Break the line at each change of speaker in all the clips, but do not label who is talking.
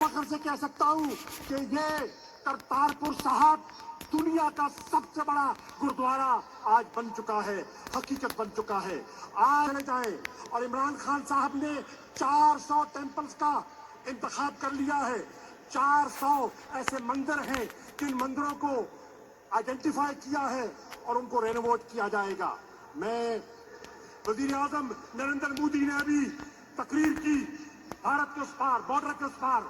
فخر سے کہہ سکتا ہوں کہ یہ کرتارپور صاحب دنیا کا سب سے بڑا گردوارا آج بن چکا ہے، حقیقت بن چکا ہے۔ آج چلے جائیں اور عمران خان صاحب نے 400 ٹیمپلز کا انتخاب کر لیا ہے۔ 400 ایسے مندر ہیں جن مندروں کو آئیڈینٹیفائی کیا ہے اور ان کو رینوویٹ کیا جائے گا۔ میں وزیر اعظم نریندر مودی نے ابھی تقریر کی، بھارت کے اس پار، بارڈر کے اس پار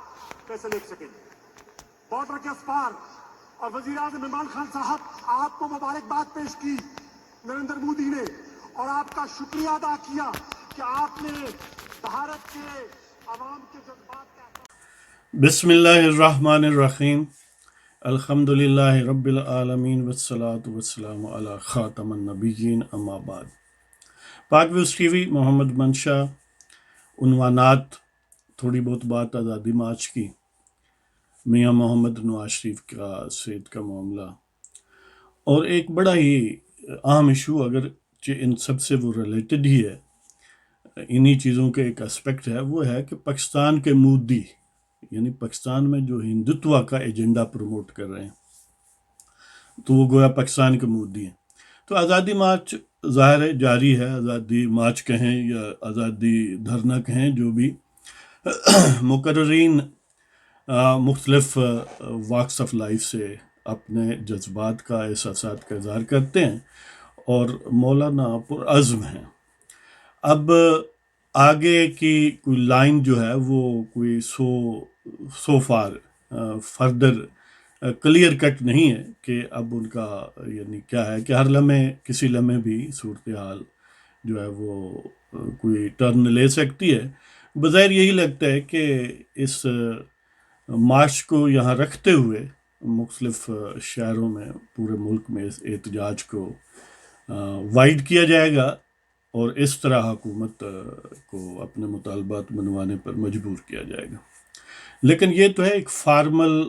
کیسے لکھ سکیں گے، بارڈر کے اس پار، اور وزیر اعظم عمران خان صاحب آپ کو مبارکباد پیش کی نریندر مودی نے، اور آپ کا شکریہ ادا کیا کہ آپ نے بھارت کے عوام کے جذبات کا۔
بسم اللہ الرحمن الرحیم، الحمد للہ رب العالمین والصلاة والسلام علی خاتم النبیین، اما بعد۔ پاک ویوز ٹی وی، محمد منشا۔ عنوانات: تھوڑی بہت بات آزادی مارچ کی، میاں محمد نواز شریف کا صحت کا معاملہ، اور ایک بڑا ہی اہم ایشو، اگرچہ ان سب سے وہ ریلیٹڈ ہی ہے، انہی چیزوں کے ایک اسپیکٹ ہے، وہ ہے کہ پاکستان کے مودی، یعنی پاکستان میں جو ہندوتوا کا ایجنڈا پروموٹ کر رہے ہیں، تو وہ گویا پاکستان کے مودی ہیں۔ تو آزادی مارچ ظاہر ہے جاری ہے، آزادی مارچ کہیں یا آزادی دھرنا کہیں، جو بھی مقررین مختلف واکس آف لائف سے اپنے جذبات کا، احساسات کا اظہار کرتے ہیں اور مولانا پرعزم ہیں۔ اب آگے کی کوئی لائن جو ہے وہ کوئی سو فار فردر کلیئر کٹ نہیں ہے کہ اب ان کا یعنی کیا ہے کہ ہر لمحے کسی لمحے بھی صورتحال جو ہے وہ کوئی ٹرن لے سکتی ہے۔ بظاہر یہی لگتا ہے کہ اس مارچ کو یہاں رکھتے ہوئے مختلف شہروں میں، پورے ملک میں اس احتجاج کو وائڈ کیا جائے گا اور اس طرح حکومت کو اپنے مطالبات منوانے پر مجبور کیا جائے گا۔ لیکن یہ تو ہے ایک فارمل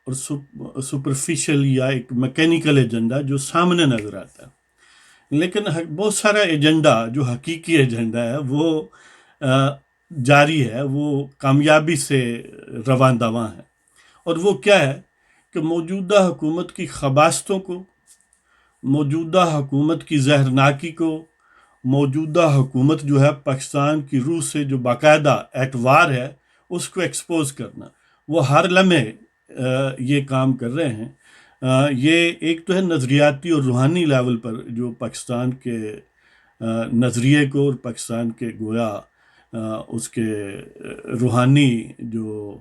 اور سپرفیشل یا ایک میکینیکل ایجنڈا جو سامنے نظر آتا ہے، لیکن بہت سارا ایجنڈا جو حقیقی ایجنڈا ہے وہ جاری ہے، وہ کامیابی سے رواں دواں ہے، اور وہ کیا ہے کہ موجودہ حکومت کی خباثتوں کو، موجودہ حکومت کی زہرناکی کو، موجودہ حکومت جو ہے پاکستان کی روح سے جو باقاعدہ ایٹ وار ہے، اس کو ایکسپوز کرنا۔ وہ ہر لمحے یہ کام کر رہے ہیں۔ یہ ایک تو ہے نظریاتی اور روحانی لیول پر جو پاکستان کے نظریے کو اور پاکستان کے گویا اس کے روحانی جو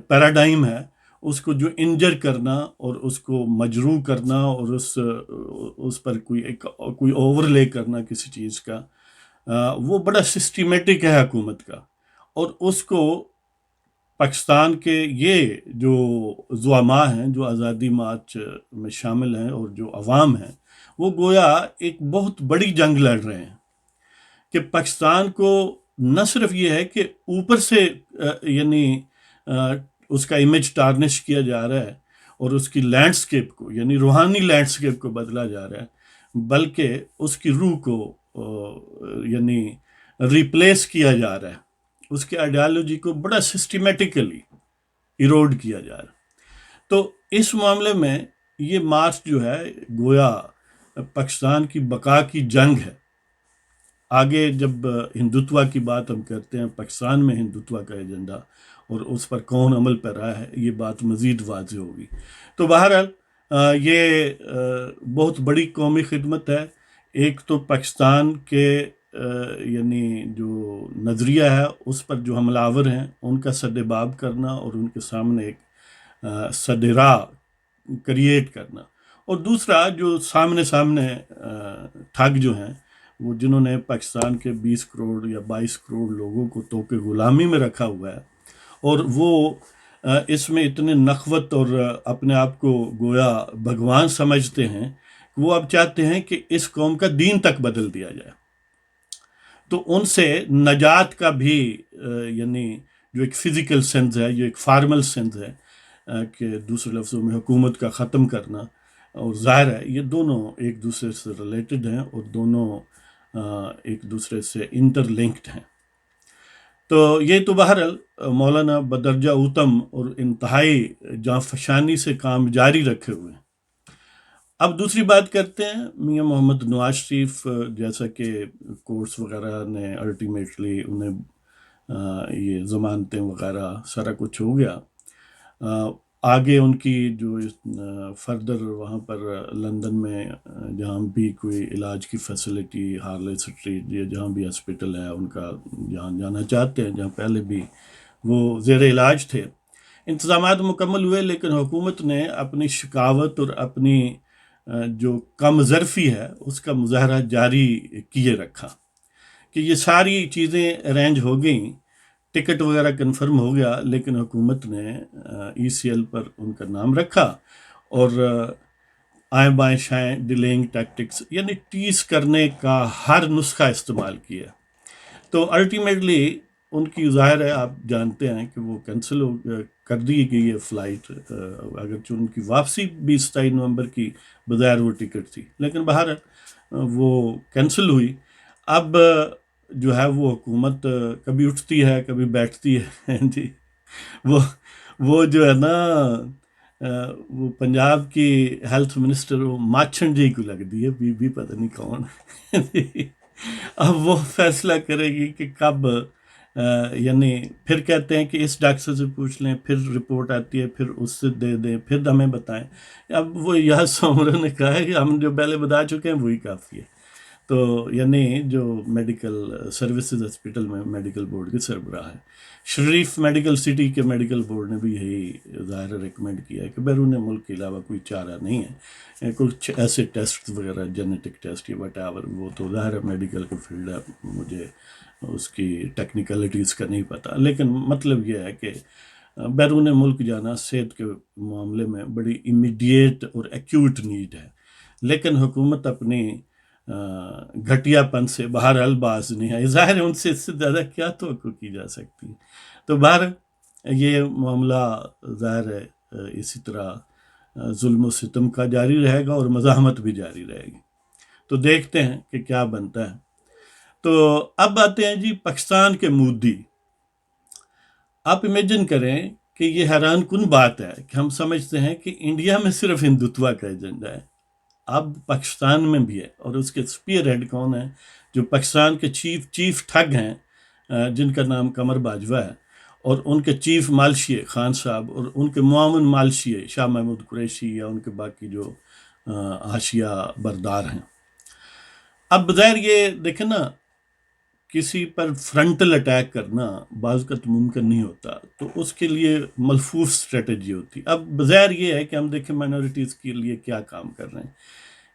پیراڈائم ہے اس کو جو انجر کرنا اور اس کو مجروح کرنا اور اس پر کوئی اوور لے کرنا کسی چیز کا، وہ بڑا سسٹمیٹک ہے حکومت کا، اور اس کو پاکستان کے یہ جو زعماء ہیں جو آزادی مارچ میں شامل ہیں اور جو عوام ہیں، وہ گویا ایک بہت بڑی جنگ لڑ رہے ہیں کہ پاکستان کو نہ صرف یہ ہے کہ اوپر سے یعنی اس کا امیج ٹارنش کیا جا رہا ہے اور اس کی لینڈسکیپ کو، یعنی روحانی لینڈسکیپ کو بدلا جا رہا ہے، بلکہ اس کی روح کو یعنی ریپلیس کیا جا رہا ہے، اس کی آئیڈیالوجی کو بڑا سسٹمیٹیکلی ایروڈ کیا جا رہا ہے۔ تو اس معاملے میں یہ مارچ جو ہے گویا پاکستان کی بقا کی جنگ ہے۔ آگے جب ہندوتوا کی بات ہم کرتے ہیں، پاکستان میں ہندوتوا کا ایجنڈا اور اس پر کون عمل پر رہا ہے، یہ بات مزید واضح ہوگی۔ تو بہرحال یہ بہت بڑی قومی خدمت ہے۔ ایک تو پاکستان کے یعنی جو نظریہ ہے اس پر جو حملہ آور ہیں ان کا سد باب کرنا اور ان کے سامنے ایک سد راہ کریٹ کرنا، اور دوسرا جو سامنے ٹھگ جو ہیں، وہ جنہوں نے پاکستان کے 20 کروڑ یا 22 کروڑ لوگوں کو توق غلامی میں رکھا ہوا ہے، اور وہ اس میں اتنے نخوت اور اپنے آپ کو گویا بھگوان سمجھتے ہیں، وہ اب چاہتے ہیں کہ اس قوم کا دین تک بدل دیا جائے۔ تو ان سے نجات کا بھی یعنی جو ایک فزیکل سینس ہے، جو ایک فارمل سینس ہے کہ دوسرے لفظوں میں حکومت کا ختم کرنا، اور ظاہر ہے یہ دونوں ایک دوسرے سے ریلیٹڈ ہیں اور دونوں ایک دوسرے سے انٹر لنکڈ ہیں۔ تو یہ تو بہرحال مولانا بدرجہ اوتم اور انتہائی جاں فشانی سے کام جاری رکھے ہوئے ہیں۔ اب دوسری بات کرتے ہیں میاں محمد نواز شریف، جیسا کہ کورٹس وغیرہ نے الٹیمیٹلی انہیں یہ ضمانتیں وغیرہ سارا کچھ ہو گیا، آگے ان کی جو فردر وہاں پر لندن میں جہاں بھی کوئی علاج کی فیسلٹی، ہارلے اسٹریٹ یا جہاں بھی ہاسپٹل ہے ان کا، جہاں جانا چاہتے ہیں، جہاں پہلے بھی وہ زیر علاج تھے، انتظامات مکمل ہوئے، لیکن حکومت نے اپنی شکاوت اور اپنی جو کم ظرفی ہے اس کا مظاہرہ جاری کیے رکھا کہ یہ ساری چیزیں ارینج ہو گئیں، ٹکٹ وغیرہ کنفرم ہو گیا، لیکن حکومت نے ای سی ایل پر ان کا نام رکھا اور آئیں بائیں شائیں ڈیلینگ ٹیکٹکس، یعنی ٹیس کرنے کا ہر نسخہ استعمال کیا۔ تو الٹیمیٹلی ان کی ظاہر ہے، آپ جانتے ہیں کہ وہ کینسل کر دی گئی ہے فلائٹ، اگرچہ ان کی واپسی بھی 27 نومبر کی بظاہر وہ ٹکٹ تھی، لیکن بہرحال وہ کینسل ہوئی۔ اب جو ہے وہ حکومت کبھی اٹھتی ہے کبھی بیٹھتی ہے جی، وہ جو ہے نا وہ پنجاب کی ہیلتھ منسٹر وہ ماچھن جی کو لگ دی ہے، بی پتہ نہیں کون اب وہ فیصلہ کرے گی کہ کب، یعنی پھر کہتے ہیں کہ اس ڈاکٹر سے پوچھ لیں، پھر رپورٹ آتی ہے، پھر اس سے دے دیں، پھر ہمیں بتائیں۔ اب وہ یہاں سومرا نے کہا ہے کہ ہم جو پہلے بتا چکے ہیں وہی کافی ہے۔ تو یعنی جو میڈیکل سروسز ہاسپٹل میں میڈیکل بورڈ کے سربراہ ہے، شریف میڈیکل سٹی کے میڈیکل بورڈ نے بھی یہی ظاہر ریکمینڈ کیا ہے کہ بیرون ملک کے علاوہ کوئی چارہ نہیں ہے، کچھ ایسے ٹیسٹ وغیرہ جینیٹک ٹیسٹ یا وٹ ایور، وہ تو ظاہر ہے میڈیکل کا فیلڈ ہے، مجھے اس کی ٹیکنیکلٹیز کا نہیں پتہ، لیکن مطلب یہ ہے کہ بیرون ملک جانا صحت کے معاملے میں بڑی امیڈیٹ اور ایکیوٹ نیڈ ہے، لیکن حکومت اپنی گھٹیا پن سے بہرحال باز نہیں ہے، ظاہر ہے ان سے اس سے زیادہ کیا توقع کی جا سکتی ہے۔ تو بہر یہ معاملہ ظاہر ہے اسی طرح ظلم و ستم کا جاری رہے گا اور مزاحمت بھی جاری رہے گی، تو دیکھتے ہیں کہ کیا بنتا ہے۔ تو اب آتے ہیں جی پاکستان کے مودی۔ آپ امیجن کریں کہ یہ حیران کن بات ہے کہ ہم سمجھتے ہیں کہ انڈیا میں صرف ہندوتوا کا ایجنڈا ہے، اب پاکستان میں بھی ہے، اور اس کے سپیئر ہیڈ کون ہیں؟ جو پاکستان کے چیف ٹھگ ہیں، جن کا نام قمر باجوہ ہے، اور ان کے چیف مالشیے خان صاحب، اور ان کے معاون مالشیے شاہ محمود قریشی یا ان کے باقی جو حاشیہ بردار ہیں۔ اب بظاہر یہ دیکھیں نا، کسی پر فرنٹل اٹیک کرنا بعض کا تو ممکن نہیں ہوتا، تو اس کے لیے ملفوف اسٹریٹجی ہوتی۔ اب بظاہر یہ ہے کہ ہم دیکھیں مائنورٹیز کے لیے کیا کام کر رہے ہیں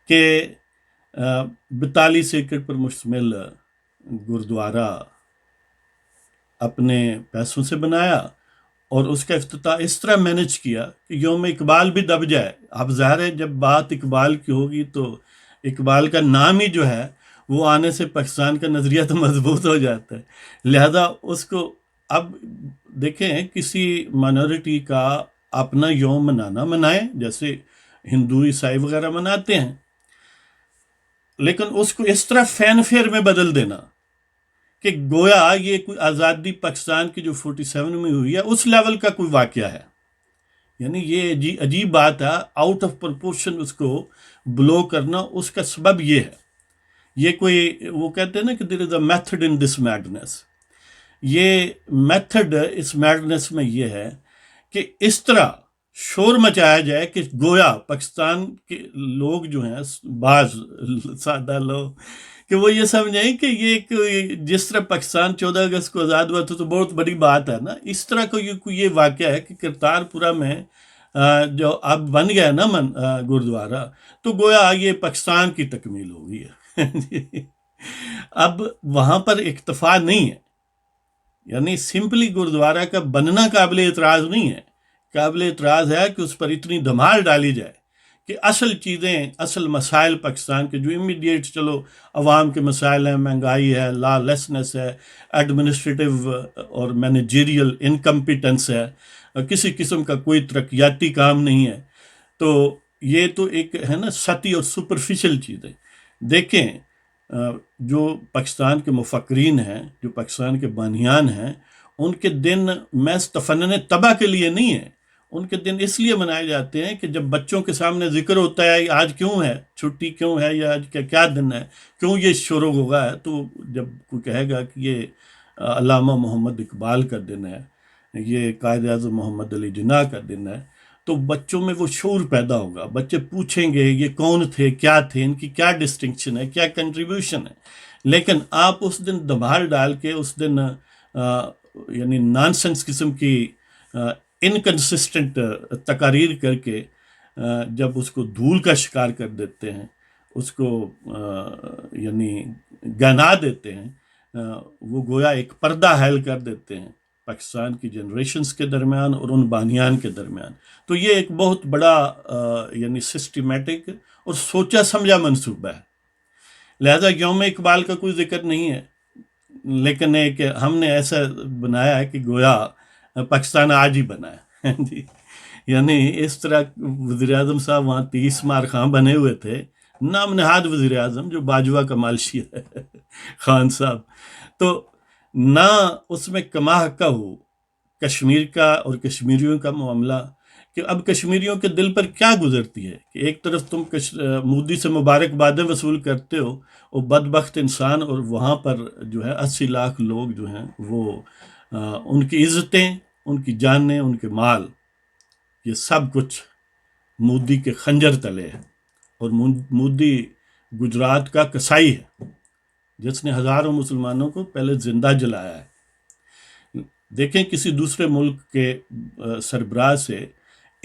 کہ 42 ایکڑ پر مشتمل گردوارہ اپنے پیسوں سے بنایا اور اس کا افتتاح اس طرح مینج کیا کہ یوم اقبال بھی دب جائے۔ اب ظاہر ہے جب بات اقبال کی ہوگی تو اقبال کا نام ہی جو ہے وہ آنے سے پاکستان کا نظریہ تو مضبوط ہو جاتا ہے، لہذا اس کو اب دیکھیں کسی مائنورٹی کا اپنا یوم منائیں، جیسے ہندو عیسائی وغیرہ مناتے ہیں، لیکن اس کو اس طرح فین فیئر میں بدل دینا کہ گویا یہ کوئی آزادی پاکستان کی جو 47 میں ہوئی ہے اس لیول کا کوئی واقعہ ہے، یعنی یہ عجیب بات ہے، آؤٹ آف پرپورشن اس کو بلو کرنا۔ اس کا سبب یہ ہے، یہ کوئی وہ کہتے ہیں نا کہ there is a method in this madness, یہ میتھڈ اس میڈنس میں یہ ہے کہ اس طرح شور مچایا جائے کہ گویا پاکستان کے لوگ جو ہیں، بعض سادہ لوگ، کہ وہ یہ سمجھیں کہ یہ جس طرح پاکستان 14 اگست کو آزاد ہوا تھا تو بہت بڑی بات ہے نا، اس طرح کو یہ واقعہ ہے کہ کرتارپورہ میں جو اب بن گیا نا گردوارہ، تو گویا یہ پاکستان کی تکمیل ہو گئی ہے اب وہاں پر اکتفا نہیں ہے، یعنی سمپلی گردوارہ کا بننا قابل اعتراض نہیں ہے، قابل اعتراض ہے کہ اس پر اتنی دھمال ڈالی جائے کہ اصل چیزیں، اصل مسائل پاکستان کے جو امیڈیٹ چلو عوام کے مسائل ہیں، مہنگائی ہے، لا لیسنس ہے، ایڈمنسٹریٹو اور مینیجریل انکمپیٹنس ہے، کسی قسم کا کوئی ترقیاتی کام نہیں ہے، تو یہ تو ایک ہے نا سطحی اور سپرفیشل چیزیں۔ دیکھیں جو پاکستان کے مفکرین ہیں، جو پاکستان کے بانیان ہیں، ان کے دن محض تفنن طبع کے لیے نہیں ہیں، ان کے دن اس لیے منائے جاتے ہیں کہ جب بچوں کے سامنے ذکر ہوتا ہے آج کیوں ہے چھٹی، کیوں ہے، یا آج کا کیا دن ہے، کیوں یہ شور و غوغا ہے، تو جب کوئی کہے گا کہ یہ علامہ محمد اقبال کا دن ہے، یہ قائد اعظم محمد علی جناح کا دن ہے، تو بچوں میں وہ شعور پیدا ہوگا، بچے پوچھیں گے یہ کون تھے، کیا تھے، ان کی کیا ڈسٹنکشن ہے، کیا کنٹریبیوشن ہے۔ لیکن آپ اس دن دھمال ڈال کے اس دن یعنی نان سینس قسم کی انکنسسٹنٹ تقاریر کر کے جب اس کو دھول کا شکار کر دیتے ہیں، اس کو یعنی گنا دیتے ہیں، وہ گویا ایک پردہ حائل کر دیتے ہیں پاکستان کی جنریشنز کے درمیان اور ان بانیان کے درمیان، تو یہ ایک بہت بڑا یعنی سسٹمیٹک اور سوچا سمجھا منصوبہ ہے۔ لہذا یوم اقبال کا کوئی ذکر نہیں ہے، لیکن ایک ہم نے ایسا بنایا ہے کہ گویا پاکستان آج ہی بنا ہے جی، یعنی اس طرح وزیر اعظم صاحب وہاں 30 مار خاں بنے ہوئے تھے، نام نہاد وزیر اعظم جو باجوہ کا مالشی ہے خان صاحب، تو نہ اس میں کما حقہ ہو کشمیر کا اور کشمیریوں کا معاملہ، کہ اب کشمیریوں کے دل پر کیا گزرتی ہے کہ ایک طرف تم مودی سے مبارکبادیں وصول کرتے ہو، وہ بدبخت انسان، اور وہاں پر جو ہے 80 لاکھ لوگ جو ہیں وہ ان کی عزتیں، ان کی جانیں، ان کے مال، یہ سب کچھ مودی کے خنجر تلے ہے، اور مودی گجرات کا کسائی ہے جس نے ہزاروں مسلمانوں کو پہلے زندہ جلایا ہے۔ دیکھیں کسی دوسرے ملک کے سربراہ سے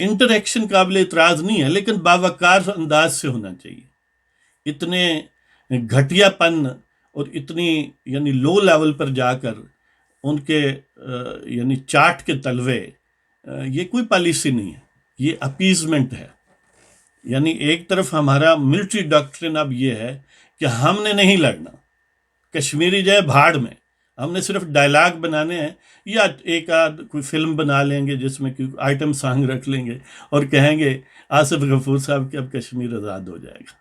انٹریکشن قابل اعتراض نہیں ہے، لیکن باوقار انداز سے ہونا چاہیے۔ اتنے گھٹیا پن اور اتنی یعنی لو لیول پر جا کر ان کے یعنی چاٹ کے تلوے، یہ کوئی پالیسی نہیں ہے، یہ اپیزمنٹ ہے۔ یعنی ایک طرف ہمارا ملٹری ڈاکٹرن اب یہ ہے کہ ہم نے نہیں لڑنا، کشمیری جائے بھاڑ میں، ہم نے صرف ڈائلاگ بنانے ہیں، یا ایک آدھ کوئی فلم بنا لیں گے جس میں کوئی آئٹم سانگ رکھ لیں گے اور کہیں گے آصف غفور صاحب کہ اب کشمیر آزاد ہو جائے گا۔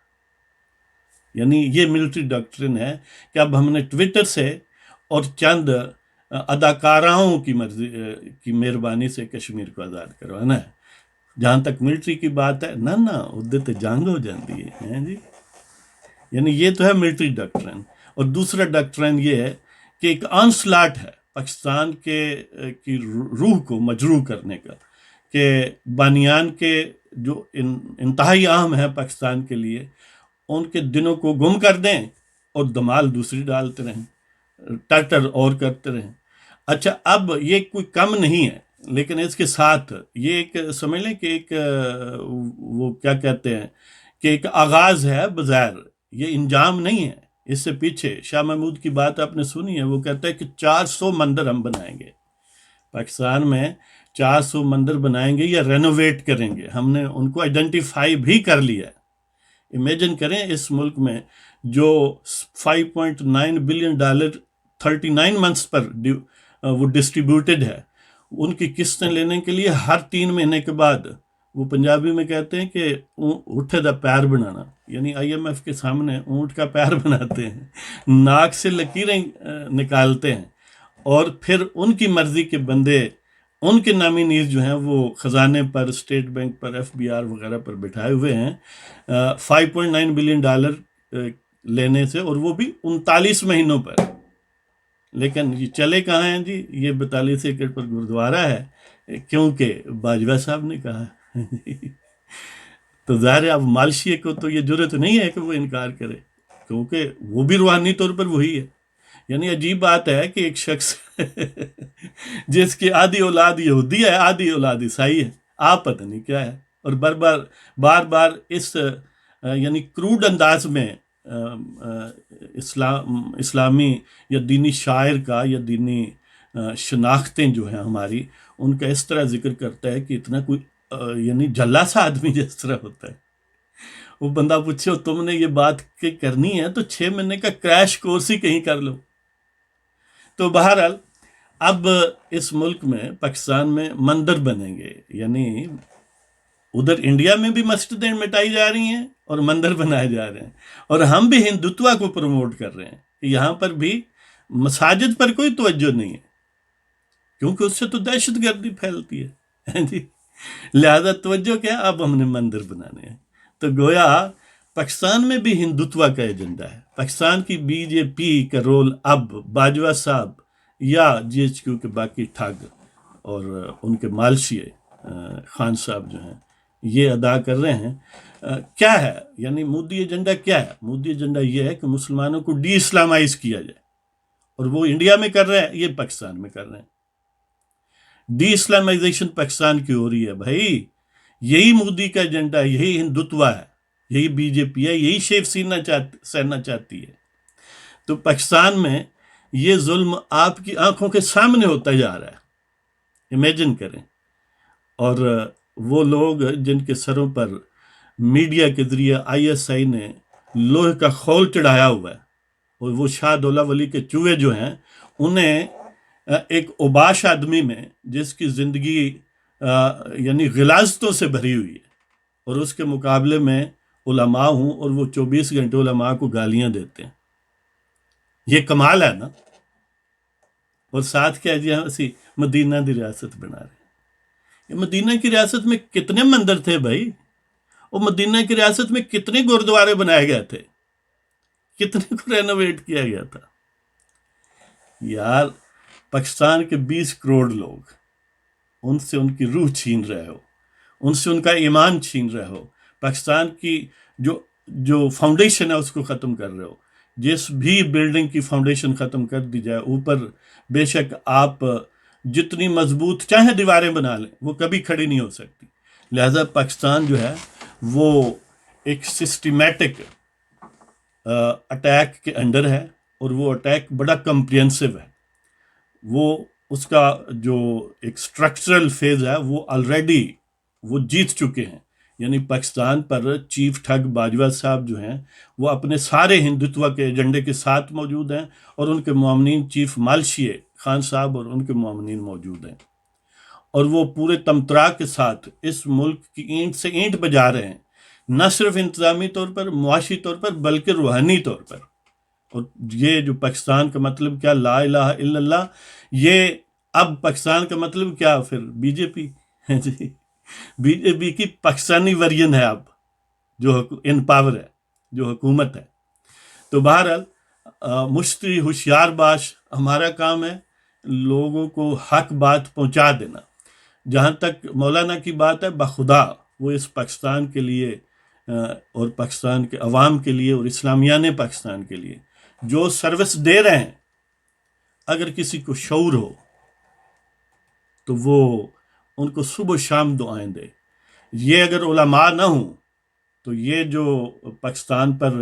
یعنی یہ ملٹری ڈاکٹرن ہے کہ اب ہم نے ٹویٹر سے اور چند اداکاراؤں کی مرضی کی مہربانی سے کشمیر کو آزاد کروانا ہے۔ جہاں تک ملٹری کی بات ہے، نہ ادھر تو جنگ ہو جاتی ہے جی، یعنی یہ تو ہے ملٹری ڈاکٹرن۔ اور دوسرا ڈاکٹرن یہ ہے کہ ایک آنسلاٹ ہے پاکستان کی روح کو مجروح کرنے کا، کہ بانیان کے جو انتہائی اہم ہے پاکستان کے لیے، ان کے دنوں کو گم کر دیں اور دمال دوسری ڈالتے رہیں، ٹرٹر اور کرتے رہیں۔ اچھا، اب یہ کوئی کم نہیں ہے، لیکن اس کے ساتھ یہ ایک سمجھ لیں کہ ایک وہ کیا کہتے ہیں کہ ایک آغاز ہے بظاہر، یہ انجام نہیں ہے۔ اس سے پیچھے شاہ محمود کی بات آپ نے سنی ہے، وہ کہتا ہے کہ 400 مندر ہم بنائیں گے پاکستان میں، 400 مندر بنائیں گے یا رینوویٹ کریں گے، ہم نے ان کو آئیڈینٹیفائی بھی کر لیا ہے۔ امیجن کریں اس ملک میں جو $5.9 بلین 39 منتھس پر وہ ڈسٹریبیوٹڈ ہے، ان کی قسطیں لینے کے لیے ہر 3 مہینے کے بعد، وہ پنجابی میں کہتے ہیں کہ اٹھے دا پیر بنانا، یعنی IMF کے سامنے اونٹ کا پیر بناتے ہیں، ناک سے لکیریں نکالتے ہیں، اور پھر ان کی مرضی کے بندے، ان کے نامینیز جو ہیں وہ خزانے پر، اسٹیٹ بینک پر، FBR وغیرہ پر بٹھائے ہوئے ہیں $5.9 بلین لینے سے، اور وہ بھی 39 مہینوں پر۔ لیکن یہ چلے کہاں ہیں جی؟ یہ 42 ایکڑ پر گردوارہ ہے، کیونکہ باجوہ صاحب نے کہا ہے تو ظاہر ہے اب مالشی کو تو یہ جرت نہیں ہے کہ وہ انکار کرے، کیونکہ وہ بھی روحانی طور پر وہی ہے۔ یعنی عجیب بات ہے کہ ایک شخص جس کی آدھی اولاد یہودی ہے، آدھی اولاد عیسائی ہے، آپ پتہ نہیں کیا ہے، اور بار بار اس یعنی کروڈ انداز میں اسلامی یا دینی شاعر کا یا دینی شناختیں جو ہیں ہماری، ان کا اس طرح ذکر کرتا ہے کہ اتنا کوئی یعنی جھلا سا آدمی جس طرح ہوتا ہے۔ وہ بندہ پوچھے تم نے یہ بات کرنی ہے تو 6 مہینے کا کریش کورس ہی کہیں کر لو۔ تو بہرحال اب اس ملک میں، پاکستان میں مندر بنیں گے، یعنی ادھر انڈیا میں بھی مسجدیں مٹائی جا رہی ہیں اور مندر بنائے جا رہے ہیں، اور ہم بھی ہندوتوا کو پروموٹ کر رہے ہیں کہ یہاں پر بھی مساجد پر کوئی توجہ نہیں ہے، کیونکہ اس سے تو دہشت گردی پھیلتی ہے جی، لہذا توجہ کیا، اب ہم نے مندر بنانے ہیں۔ تو گویا پاکستان میں بھی ہندوتوا کا ایجنڈا ہے۔ پاکستان کی بی جے پی کا رول اب باجوہ صاحب یا جی ایچ کیو کے باقی ٹھگ اور ان کے مالشیے خان صاحب جو ہیں یہ ادا کر رہے ہیں۔ کیا ہے یعنی مودی ایجنڈا کیا ہے؟ مودی ایجنڈا یہ ہے کہ مسلمانوں کو ڈی اسلامائز کیا جائے، اور وہ انڈیا میں کر رہے ہیں، یہ پاکستان میں کر رہے ہیں۔ ڈی اسلامائزیشن پاکستان کی ہو رہی ہے بھائی، یہی مودی کا ایجنڈا ہے، یہی ہندوتوا ہے، یہی بی جے پی ہے، یہی شیو سینا چاہتی ہے۔ تو پاکستان میں یہ ظلم آپ کی آنکھوں کے سامنے ہوتا جا رہا ہے، امیجن کریں۔ اور وہ لوگ جن کے سروں پر میڈیا کے ذریعے آئی ایس آئی نے لوہے کا خول چڑھایا ہوا ہے، اور وہ شاہ دولہ ولی کے چوہے جو ہیں انہیں ایک اوباش آدمی میں جس کی زندگی یعنی غلاظتوں سے بھری ہوئی ہے، اور اس کے مقابلے میں علماء ہوں اور وہ 24 گھنٹے علماء کو گالیاں دیتے ہیں، یہ کمال ہے نا۔ اور ساتھ کیا جی اسی مدینہ دی ریاست بنا رہے ہیں۔ یہ مدینہ کی ریاست میں کتنے مندر تھے بھائی، اور مدینہ کی ریاست میں کتنے گردوارے بنائے گئے تھے، کتنے کو رینوویٹ کیا گیا تھا۔ یار پاکستان کے 20 کروڑ لوگ، ان سے ان کی روح چھین رہے ہو، ان سے ان کا ایمان چھین رہے ہو، پاکستان کی جو فاؤنڈیشن ہے اس کو ختم کر رہے ہو۔ جس بھی بلڈنگ کی فاؤنڈیشن ختم کر دی جائے، اوپر بے شک آپ جتنی مضبوط چاہے دیواریں بنا لیں، وہ کبھی کھڑی نہیں ہو سکتی۔ لہذا پاکستان جو ہے وہ ایک سسٹمیٹک اٹیک کے انڈر ہے، اور وہ اٹیک بڑا کمپریہنسو ہے۔ وہ اس کا جو ایک سٹرکچرل فیز ہے وہ آلریڈی وہ جیت چکے ہیں۔ یعنی پاکستان پر چیف ٹھگ باجوہ صاحب جو ہیں وہ اپنے سارے ہندوتوا کے ایجنڈے کے ساتھ موجود ہیں، اور ان کے معاونین چیف مالشیے خان صاحب اور ان کے معاونین موجود ہیں، اور وہ پورے تمترا کے ساتھ اس ملک کی اینٹ سے اینٹ بجا رہے ہیں، نہ صرف انتظامی طور پر، معاشی طور پر، بلکہ روحانی طور پر۔ اور یہ جو پاکستان کا مطلب کیا، لا الہ الا اللہ، یہ اب پاکستان کا مطلب کیا پھر بی جے پی ہے جی، بی جے پی کی پاکستانی ورژن ہے اب، جو ان پاور ہے، جو حکومت ہے۔ تو بہرحال مشتری ہوشیار باش، ہمارا کام ہے لوگوں کو حق بات پہنچا دینا۔ جہاں تک مولانا کی بات ہے، بخدا وہ اس پاکستان کے لیے اور پاکستان کے عوام کے لیے اور اسلامیان پاکستان کے لیے جو سروس دے رہے ہیں، اگر کسی کو شعور ہو تو وہ ان کو صبح و شام دعائیں دے۔ یہ اگر علماء نہ ہوں تو یہ جو پاکستان پر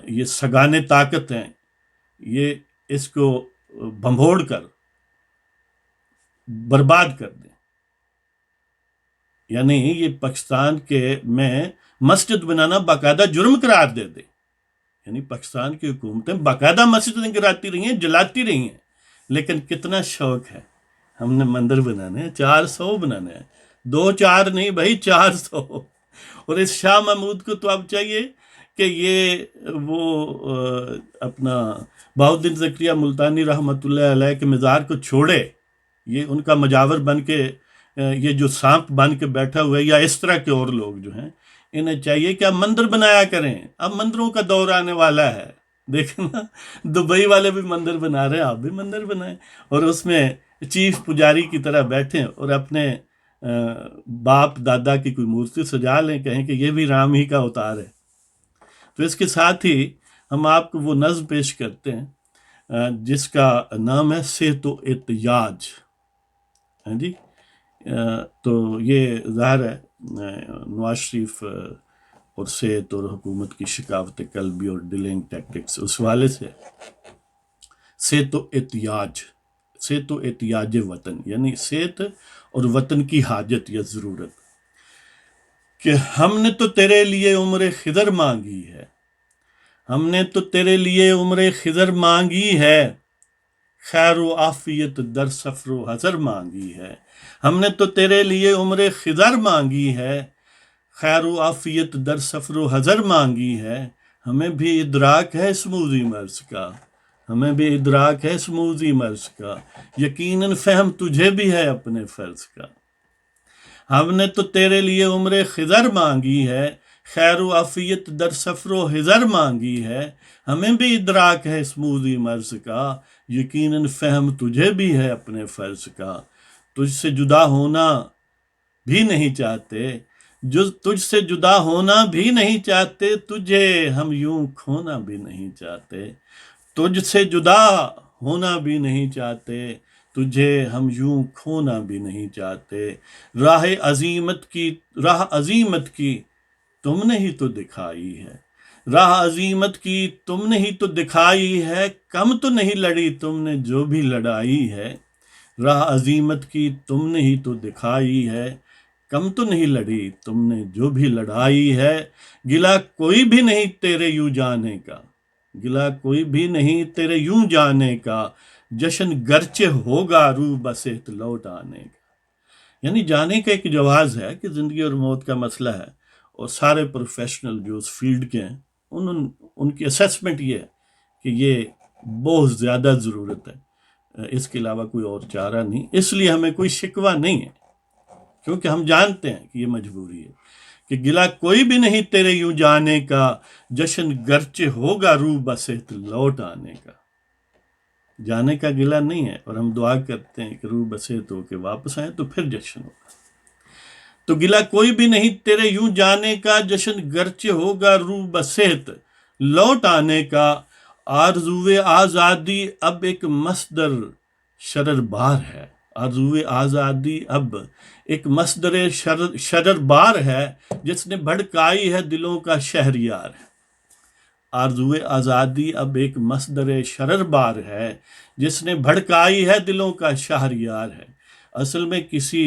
یہ سگانے طاقت ہیں، یہ اس کو بھنبھوڑ کر برباد کر دیں۔ یعنی یہ پاکستان کے میں مسجد بنانا باقاعدہ جرم قرار دے دے۔ یعنی پاکستان کی حکومتیں باقاعدہ مسجدیں گراتی رہی ہیں، جلاتی رہی ہیں، لیکن کتنا شوق ہے ہم نے مندر بنانے ہیں، 400 بنانے ہیں، 2-4 نہیں بھائی، 400۔ اور اس شاہ محمود کو تو اب چاہیے کہ یہ وہ اپنا بہاؤالدین زکریا ملتانی رحمۃ اللہ علیہ کے مزار کو چھوڑے، یہ ان کا مجاور بن کے، یہ جو سانپ بن کے بیٹھا ہوا ہے، یا اس طرح کے اور لوگ جو ہیں، انہیں چاہیے کہ اب مندر بنایا کریں۔ اب مندروں کا دور آنے والا ہے، دیکھیں نا، دبئی والے بھی مندر بنا رہے ہیں، آپ بھی مندر بنائیں، اور اس میں چیف پجاری کی طرح بیٹھیں اور اپنے باپ دادا کی کوئی مورتی سجا لیں، کہیں کہ یہ بھی رام ہی کا اوتار ہے۔ تو اس کے ساتھ ہی ہم آپ کو وہ نظم پیش کرتے ہیں جس کا نام ہے صحت و احتیاج۔ ہاں جی، تو یہ ظاہر ہے نواز شریف اور صحت اور حکومت کی شکاوت قلبی اور ڈیلنگ ٹیکٹکس، اس والے سے صحت و احتیاج، صحت و احتیاج وطن، یعنی صحت اور وطن کی حاجت یا ضرورت، کہ ہم نے تو تیرے لیے عمر خضر مانگی ہے، ہم نے تو تیرے لیے عمر خضر مانگی ہے، خیر و عافیت در سفر و حضر مانگی ہے، ہم نے تو تیرے لیے عمر خضر مانگی ہے، خیر و عافیت در سفر و حضر مانگی ہے، ہمیں بھی ادراک ہے سموزی مرض کا، ہمیں بھی ادراک ہے سموزی مرض کا، یقیناً فہم تجھے بھی ہے اپنے فرض کا، ہم نے تو تیرے لیے عمر خضر مانگی ہے، خیر و عافیت در سفر و حضر مانگی ہے، ہمیں بھی ادراک ہے سموزی مرض کا، یقیناً فہم تجھے بھی ہے اپنے فرض کا، تجھ سے جدا ہونا بھی نہیں چاہتے، تجھ سے جدا ہونا بھی نہیں چاہتے، تجھے ہم یوں کھونا بھی نہیں چاہتے، تجھ سے جدا ہونا بھی نہیں چاہتے، تجھے ہم یوں کھونا بھی نہیں چاہتے، راہ عظیمت کی تم نے ہی تو دکھائی ہے، راہ عظیمت کی تم نے ہی تو دکھائی ہے، کم تو نہیں لڑی تم نے جو بھی لڑائی ہے، راہ عظیمت کی تم نے ہی تو دکھائی ہے، کم تو نہیں لڑی تم نے جو بھی لڑائی ہے، گلا کوئی بھی نہیں تیرے یوں جانے کا، گلا کوئی بھی نہیں تیرے یوں جانے کا، جشن گرچہ ہوگا روح بصحت لوٹ آنے کا، یعنی جانے کا ایک جواز ہے کہ زندگی اور موت کا مسئلہ ہے، اور سارے پروفیشنل جو اس فیلڈ کے ہیں ان کی اسیسمنٹ یہ ہے کہ یہ بہت زیادہ ضرورت ہے، اس کے علاوہ کوئی اور چارہ نہیں، اس لیے ہمیں کوئی شکوہ نہیں ہے، کیونکہ ہم جانتے ہیں کہ یہ مجبوری ہے، کہ گلا کوئی بھی نہیں تیرے یوں جانے کا، جشن گرچہ ہوگا روح بصحت لوٹ آنے کا، جانے کا گلا نہیں ہے، اور ہم دعا کرتے ہیں کہ روح بصحت ہو کے واپس آئیں تو پھر جشن ہوگا، تو گلا کوئی بھی نہیں تیرے یوں جانے کا، جشن گرچہ ہوگا روح بصحت لوٹ آنے کا، آرزوئے آزادی اب ایک مصدر شرر بار ہے، آرزوئے آزادی اب ایک مصدر شرر بار ہے، جس نے بھڑکائی ہے دلوں کا شہریار ہے، آرزوئے آزادی اب ایک مصدر شرر بار ہے، جس نے بھڑکائی ہے دلوں کا شہریار ہے، اصل میں کسی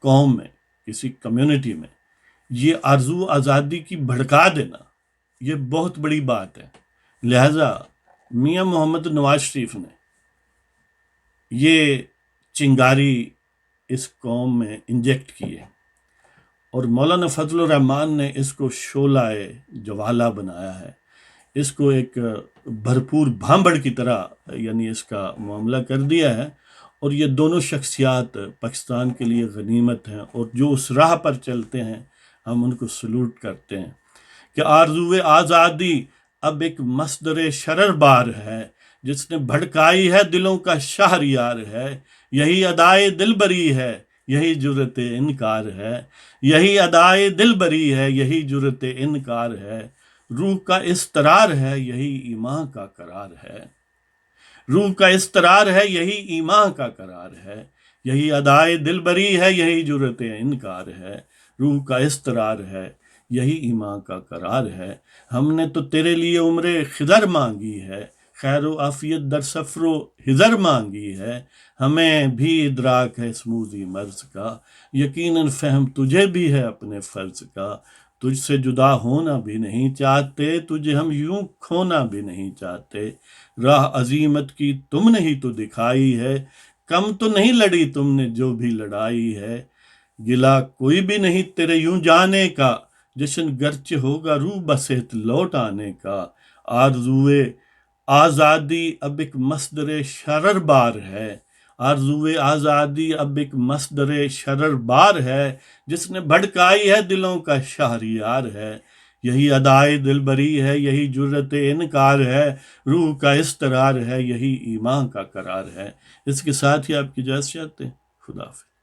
قوم میں، کسی کمیونٹی میں یہ آرزو آزادی کی بھڑکا دینا یہ بہت بڑی بات ہے، لہذا میاں محمد نواز شریف نے یہ چنگاری اس قوم میں انجیکٹ کی ہے، اور مولانا فضل الرحمان نے اس کو شعلہ جوالہ بنایا ہے، اس کو ایک بھرپور بھانبڑ کی طرح یعنی اس کا معاملہ کر دیا ہے، اور یہ دونوں شخصیات پاکستان کے لیے غنیمت ہیں، اور جو اس راہ پر چلتے ہیں ہم ان کو سلوٹ کرتے ہیں، کہ آرزوئے آزادی اب ایک مصدر شرر بار ہے، جس نے بھڑکائی ہے دلوں کا شہریار ہے، یہی ادائے دل بری ہے، یہی جرت انکار ہے، یہی ادائے دل بری ہے، یہی جرت انکار ہے، روح کا استرار ہے، یہی ایمان کا قرار ہے، روح کا استرار ہے، یہی ایمان کا قرار ہے، یہی ادائے دل بری ہے، یہی جرت انکار ہے، روح کا استرار ہے، یہی ایمان کا قرار ہے، ہم نے تو تیرے لیے عمر خضر مانگی ہے، خیر و عافیت در سفر و حضر مانگی ہے، ہمیں بھی ادراک ہے سموزی مرض کا، یقیناً فہم تجھے بھی ہے اپنے فرض کا، تجھ سے جدا ہونا بھی نہیں چاہتے، تجھے ہم یوں کھونا بھی نہیں چاہتے، راہ عظیمت کی تم نے ہی تو دکھائی ہے، کم تو نہیں لڑی تم نے جو بھی لڑائی ہے، گلا کوئی بھی نہیں تیرے یوں جانے کا، جشن گرچہ ہوگا روح بصحت لوٹ آنے کا، آرزوئے آزادی اب ایک مصدر شرر بار ہے، آرزوئے آزادی اب ایک مصدر شرر بار ہے، جس نے بھڑکائی ہے دلوں کا شہریار ہے، یہی ادائے دل بری ہے، یہی جرت انکار ہے، روح کا استرار ہے، یہی ایمان کا قرار ہے۔ اس کے ساتھ ہی آپ کی اجازت چاہتے ہیں، خدا حافظ۔